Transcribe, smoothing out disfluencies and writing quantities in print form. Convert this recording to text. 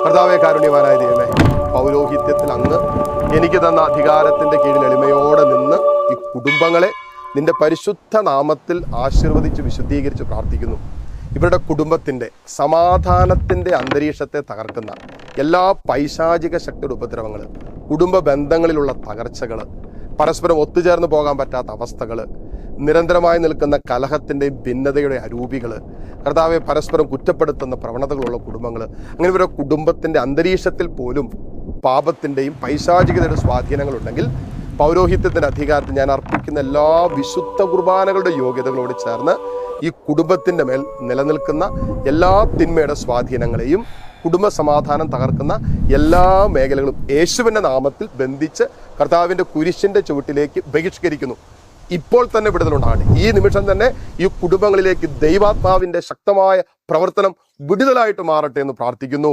കർത്താവേ, കാരുണ്യവാനായ ദൈവമേ, പൗരോഹിത്യത്തിൽ അങ്ങ് എനിക്ക് തന്ന അധികാരത്തിൻ്റെ കീഴിൽ എളിമയോടെ നിന്ന് ഈ കുടുംബങ്ങളെ നിന്റെ പരിശുദ്ധ നാമത്തിൽ ആശീർവദിച്ച് വിശുദ്ധീകരിച്ച് പ്രാർത്ഥിക്കുന്നു. ഇവരുടെ കുടുംബത്തിൻ്റെ സമാധാനത്തിൻ്റെ അന്തരീക്ഷത്തെ തകർക്കുന്ന എല്ലാ പൈശാചിക ശക്തിയുടെ ഉപദ്രവങ്ങൾ, കുടുംബ ബന്ധങ്ങളിലുള്ള തകർച്ചകൾ, പരസ്പരം ഒത്തുചേർന്ന് പോകാൻ പറ്റാത്ത അവസ്ഥകൾ, നിരന്തരമായി നിൽക്കുന്ന കലഹത്തിൻ്റെയും ഭിന്നതയുടെ അരൂപികൾ, കർത്താവെ, പരസ്പരം കുറ്റപ്പെടുത്തുന്ന പ്രവണതകളുള്ള കുടുംബങ്ങൾ, അങ്ങനെ ഇവരുടെ കുടുംബത്തിൻ്റെ അന്തരീക്ഷത്തിൽ പോലും പാപത്തിൻ്റെയും പൈശാചികതയുടെ സ്വാധീനങ്ങളുണ്ടെങ്കിൽ പൗരോഹിത്യത്തിൻ്റെ അധികാരത്തിൽ ഞാൻ അർപ്പിക്കുന്ന എല്ലാ വിശുദ്ധ കുർബാനകളുടെ യോഗ്യതകളോട് ചേർന്ന് ഈ കുടുംബത്തിൻ്റെ മേൽ നിലനിൽക്കുന്ന എല്ലാ തിന്മയുടെ സ്വാധീനങ്ങളെയും കുടുംബ സമാധാനം തകർക്കുന്ന എല്ലാ മേഖലകളും യേശുവിൻ്റെ നാമത്തിൽ ബന്ധിച്ച് കർത്താവിൻ്റെ കുരിശിൻ്റെ ചുവട്ടിലേക്ക് ബഹിഷ്കരിക്കുന്നു. ഇപ്പോൾ തന്നെ വിടുതലുണ്ടാകട്ടെ. ഈ നിമിഷം തന്നെ ഈ കുടുംബങ്ങളിലേക്ക് ദൈവാത്മാവിൻ്റെ ശക്തമായ പ്രവർത്തനം വിടുതലായിട്ട് മാറട്ടെ എന്ന് പ്രാർത്ഥിക്കുന്നു.